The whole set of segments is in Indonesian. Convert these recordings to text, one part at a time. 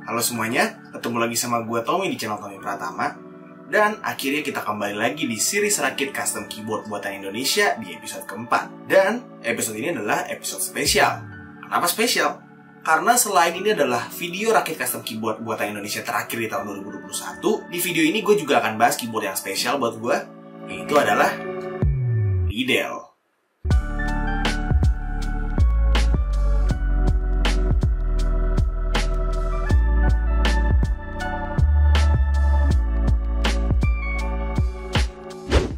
Halo semuanya, ketemu lagi sama gue Tommy di channel Tommy Pratama. Dan akhirnya kita kembali lagi di series rakit custom keyboard buatan Indonesia di episode keempat. Dan episode ini adalah episode spesial. Kenapa spesial? Karena selain ini adalah video rakit custom keyboard buatan Indonesia terakhir di tahun 2021, di video ini gue juga akan bahas keyboard yang spesial buat gue, yaitu adalah Lidl.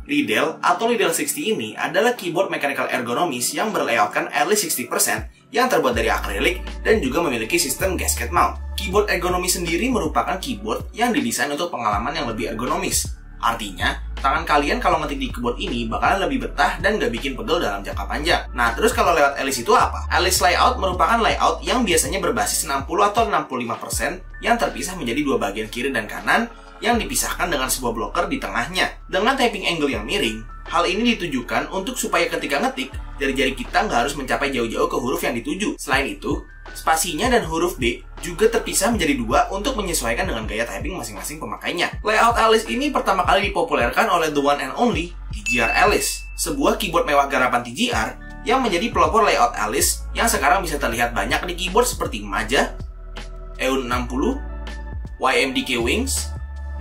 Lidl atau Lidl 60 ini adalah keyboard mechanical ergonomis yang berlayoutkan at least 60% yang terbuat dari akrilik dan juga memiliki sistem gasket mount. Keyboard ergonomis sendiri merupakan keyboard yang didesain untuk pengalaman yang lebih ergonomis. Artinya, tangan kalian kalau ngetik di keyboard ini bakalan lebih betah dan gak bikin pegel dalam jangka panjang. Nah, terus kalau lewat Alice itu apa? Alice layout merupakan layout yang biasanya berbasis 60 atau 65% yang terpisah menjadi dua bagian kiri dan kanan yang dipisahkan dengan sebuah blocker di tengahnya. Dengan typing angle yang miring, hal ini ditujukan untuk supaya ketika ngetik, jari-jari kita nggak harus mencapai jauh-jauh ke huruf yang dituju. Selain itu, spasinya dan huruf D juga terpisah menjadi dua untuk menyesuaikan dengan gaya typing masing-masing pemakainya. Layout Alice ini pertama kali dipopulerkan oleh the one and only TGR Alice, sebuah keyboard mewah garapan TGR yang menjadi pelopor layout Alice yang sekarang bisa terlihat banyak di keyboard seperti Maja, EUN 60, YMDK Wings,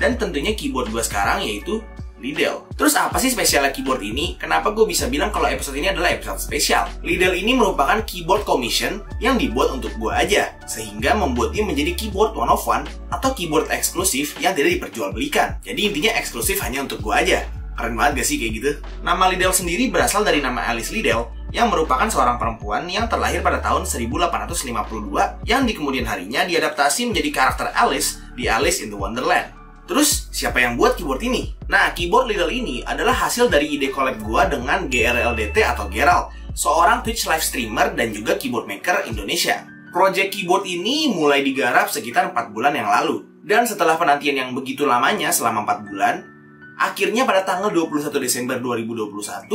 dan tentunya keyboard gue sekarang yaitu Lidl. Terus apa sih spesialnya keyboard ini? Kenapa gue bisa bilang kalau episode ini adalah episode spesial? Lidl ini merupakan keyboard commission yang dibuat untuk gue aja, sehingga membuatnya menjadi keyboard one of one atau keyboard eksklusif yang tidak diperjualbelikan. Jadi intinya eksklusif hanya untuk gue aja. Keren banget gak sih kayak gitu? Nama Lidl sendiri berasal dari nama Alice Lidl yang merupakan seorang perempuan yang terlahir pada tahun 1852 yang di kemudian harinya diadaptasi menjadi karakter Alice di Alice in the Wonderland. Terus, siapa yang buat keyboard ini? Nah, keyboard Lidl ini adalah hasil dari ide collab gua dengan GRLDT atau Gerald, seorang Twitch live streamer dan juga keyboard maker Indonesia. Project keyboard ini mulai digarap sekitar 4 bulan yang lalu. Dan setelah penantian yang begitu lamanya selama 4 bulan, akhirnya pada tanggal 21 Desember 2021,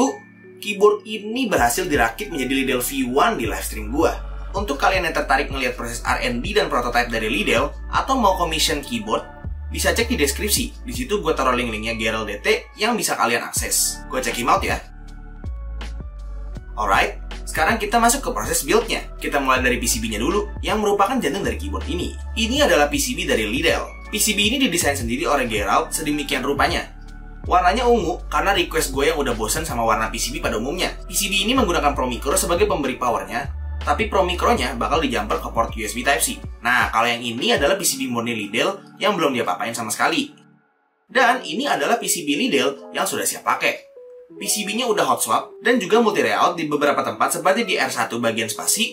keyboard ini berhasil dirakit menjadi Lidl V1 di live stream gua. Untuk kalian yang tertarik melihat proses R&D dan prototype dari Lidl, atau mau commission keyboard, bisa cek di deskripsi. Di situ gue taruh link-linknya GRLDT yang bisa kalian akses. Gue check him out ya. Alright, sekarang kita masuk ke proses build-nya. Kita mulai dari PCB-nya dulu, yang merupakan jantung dari keyboard ini. Ini adalah PCB dari Lidl. PCB ini didesain sendiri oleh Gerald sedemikian rupanya. Warnanya ungu karena request gue yang udah bosen sama warna PCB pada umumnya. PCB ini menggunakan Pro Micro sebagai pemberi powernya, tapi Pro Micro-nya bakal dijumper ke port USB Type-C. Nah, kalau yang ini adalah PCB murni Lidl yang belum diapa-apain sama sekali. Dan ini adalah PCB Lidl yang sudah siap pakai. PCB-nya udah hot swap dan juga multi layout di beberapa tempat seperti di R1 bagian spasi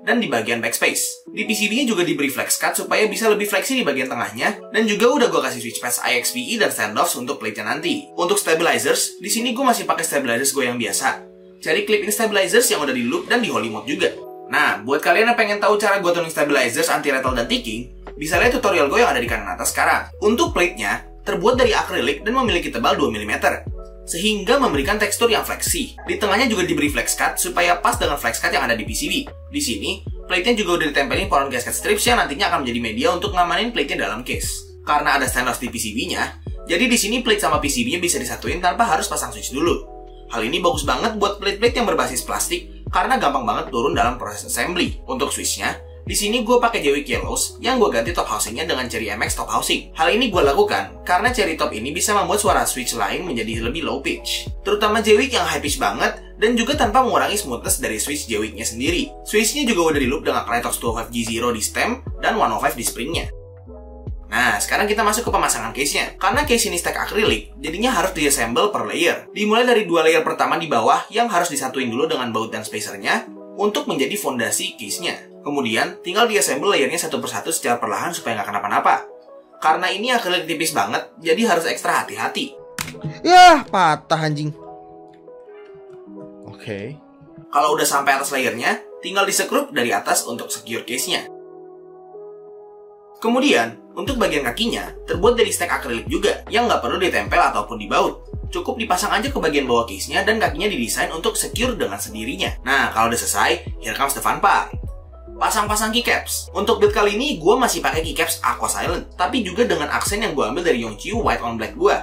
dan di bagian backspace. Di PCB-nya juga diberi flex cut supaya bisa lebih fleksi di bagian tengahnya, dan juga udah gue kasih switch pads IXPE dan standoffs untuk plate-nya nanti. Untuk stabilizers, di sini gue masih pakai stabilizers gue yang biasa. Cari clip-in stabilizers yang udah di loop dan di holy mode juga. Nah, buat kalian yang pengen tahu cara gue tuning stabilizers anti-rattle dan ticking, bisa lihat tutorial gue yang ada di kanan atas sekarang. Untuk plate-nya, terbuat dari akrilik dan memiliki tebal 2 mm, sehingga memberikan tekstur yang fleksi. Di tengahnya juga diberi flex cut supaya pas dengan flex cut yang ada di PCB. Di sini, plate-nya juga udah ditempelin poron gasket strips yang nantinya akan menjadi media untuk ngamanin plate-nya dalam case. Karena ada standoff di PCB-nya, jadi di sini plate sama PCB-nya bisa disatuin tanpa harus pasang switch dulu. Hal ini bagus banget buat plate-plate yang berbasis plastik, karena gampang banget turun dalam proses assembly. Untuk switchnya, di sini gue pakai Jewick Yellows yang gue ganti top housingnya dengan Cherry MX top housing. Hal ini gue lakukan karena Cherry top ini bisa membuat suara switch lain menjadi lebih low pitch, terutama Jewick yang high pitch banget dan juga tanpa mengurangi smoothness dari switch Jewicknya sendiri. Switchnya juga udah di loop dengan Krytox 205G0 di stem dan 105 di springnya. Nah, sekarang kita masuk ke pemasangan case-nya. Karena case ini stack akrilik, jadinya harus diassemble per layer. Dimulai dari 2 layer pertama di bawah yang harus disatuin dulu dengan baut dan spacernya untuk menjadi fondasi case-nya. Kemudian, tinggal diassemble layernya satu persatu secara perlahan supaya nggak kenapa-napa. Karena ini akrilik tipis banget, jadi harus ekstra hati-hati. Yah, patah anjing. Oke. Kalau udah sampai atas layernya, tinggal disekrup dari atas untuk secure case-nya. Kemudian, untuk bagian kakinya, terbuat dari stek akrilik juga, yang nggak perlu ditempel ataupun dibaut. Cukup dipasang aja ke bagian bawah case-nya dan kakinya didesain untuk secure dengan sendirinya. Nah, kalau udah selesai, here comes the fun part. pasang-pasang keycaps. Untuk build kali ini, gue masih pakai keycaps Aqua Silent, tapi juga dengan aksen yang gue ambil dari Yongqiu White on Black gue.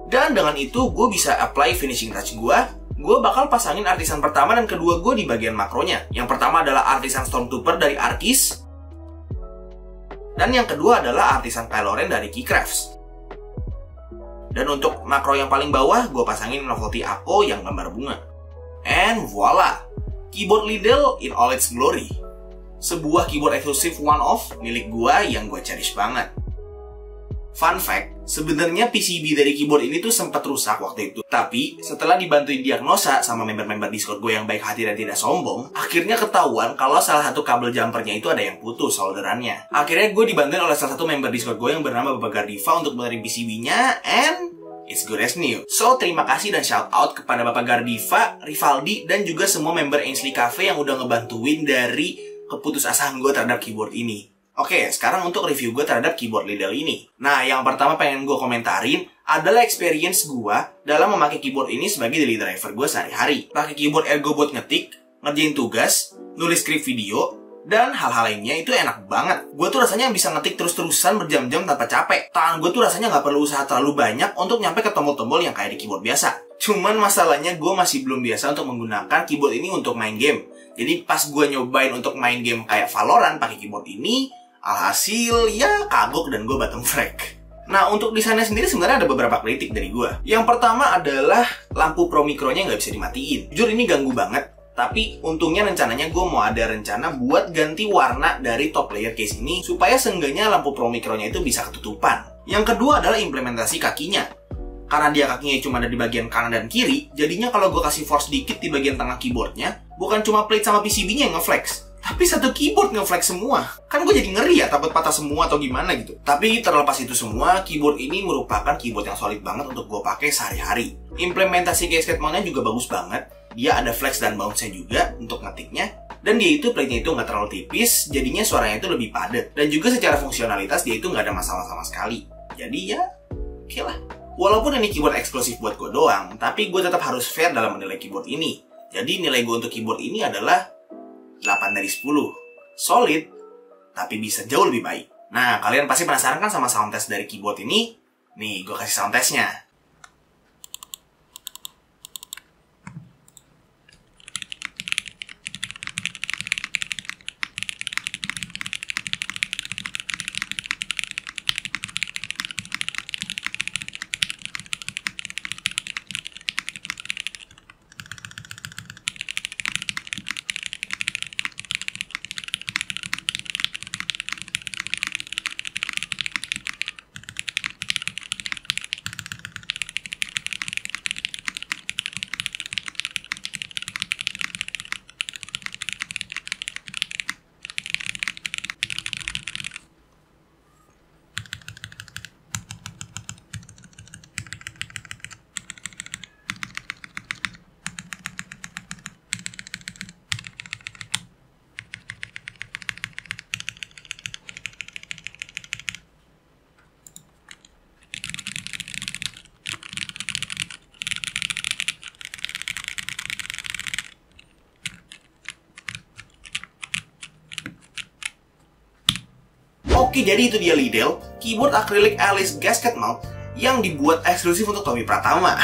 Dan dengan itu, gue bisa apply finishing touch gue. Gue bakal pasangin artisan pertama dan kedua gue di bagian makronya. Yang pertama adalah artisan Stormtrooper dari Arctis, dan yang kedua adalah artisan Kylo Ren dari Keycrafts. Dan untuk makro yang paling bawah, gue pasangin Novelty Ako yang gambar bunga. And voila, keyboard Lidl in all its glory. Sebuah keyboard eksklusif one-off milik gue yang gue cherish banget. Fun fact, sebenarnya PCB dari keyboard ini tuh sempat rusak waktu itu. Tapi setelah dibantuin diagnosa sama member-member Discord gue yang baik hati dan tidak sombong, akhirnya ketahuan kalau salah satu kabel jumpernya itu ada yang putus solderannya. Akhirnya gue dibantuin oleh salah satu member Discord gue yang bernama Bapak Gardiva untuk benerin PCB-nya, and it's good as new. So, terima kasih dan shout out kepada Bapak Gardiva, Rivaldi, dan juga semua member Ainsley Cafe yang udah ngebantuin dari keputusasaan gue terhadap keyboard ini. Oke, sekarang untuk review gue terhadap keyboard Lidl ini. Nah, yang pertama pengen gue komentarin adalah experience gue dalam memakai keyboard ini sebagai daily driver gue sehari-hari. Pakai keyboard Ergo buat ngetik, ngerjain tugas, nulis skrip video, dan hal-hal lainnya itu enak banget. Gue tuh rasanya bisa ngetik terus-terusan berjam-jam tanpa capek. Tangan gue tuh rasanya nggak perlu usaha terlalu banyak untuk nyampe ke tombol-tombol yang kayak di keyboard biasa. Cuman masalahnya gue masih belum biasa untuk menggunakan keyboard ini untuk main game. Jadi pas gue nyobain untuk main game kayak Valorant pakai keyboard ini, alhasil ya kagok dan gue bottom frag. Nah, untuk desainnya sendiri sebenarnya ada beberapa kritik dari gue. Yang pertama adalah lampu Pro Micro-nya nggak bisa dimatiin. Jujur ini ganggu banget. Tapi untungnya rencananya gue mau ada rencana buat ganti warna dari top layer case ini supaya seenggaknya lampu Pro Micro-nya itu bisa ketutupan. Yang kedua adalah implementasi kakinya. Karena dia kakinya cuma ada di bagian kanan dan kiri, jadinya kalau gue kasih force dikit di bagian tengah keyboardnya, bukan cuma plate sama PCB-nya yang ngeflex, tapi satu keyboard ngeflex semua. Kan gue jadi ngeri ya, takut patah semua atau gimana gitu. Tapi terlepas itu semua, keyboard ini merupakan keyboard yang solid banget untuk gue pakai sehari-hari. Implementasi gasket mount-nya juga bagus banget. Dia ada flex dan bounce-nya juga untuk ngetiknya. Dan dia itu plate-nya itu nggak terlalu tipis, jadinya suaranya itu lebih padat. Dan juga secara fungsionalitas dia itu nggak ada masalah sama sekali. Jadi ya, oke lah. Walaupun ini keyboard eksklusif buat gue doang, tapi gue tetap harus fair dalam menilai keyboard ini. Jadi nilai gue untuk keyboard ini adalah 8 dari 10. Solid, tapi bisa jauh lebih baik. Nah, kalian pasti penasaran kan sama sound test dari keyboard ini? Nih, gue kasih sound testnya. Oke, jadi itu dia Lidl, keyboard acrylic Alice gasket mount yang dibuat eksklusif untuk Tommy Pratama.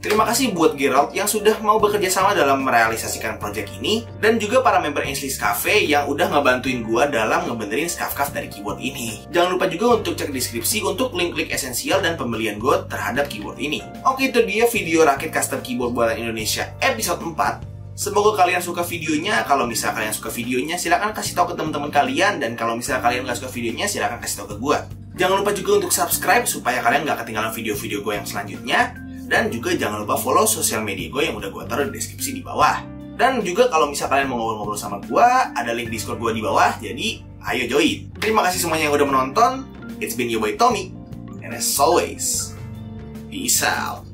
Terima kasih buat Gerald yang sudah mau bekerja sama dalam merealisasikan project ini, dan juga para member Ainsley Cafe yang udah ngebantuin gua dalam ngebenerin scuff-scuff dari keyboard ini. Jangan lupa juga untuk cek deskripsi untuk link-link esensial dan pembelian gua terhadap keyboard ini. Oke, itu dia video rakit custom keyboard buatan Indonesia episode 4. Semoga kalian suka videonya. Kalau misalnya kalian suka videonya, silahkan kasih tahu ke teman-teman kalian. Dan kalau misalnya kalian nggak suka videonya, silahkan kasih tahu ke gue. Jangan lupa juga untuk subscribe supaya kalian nggak ketinggalan video-video gue yang selanjutnya. Dan juga jangan lupa follow sosial media gue yang udah gue taruh di deskripsi di bawah. Dan juga kalau misalnya kalian mau ngobrol-ngobrol sama gue, ada link Discord gue di bawah. Jadi ayo join. Terima kasih semuanya yang udah menonton. It's been your boy Tommy. And as always, peace out.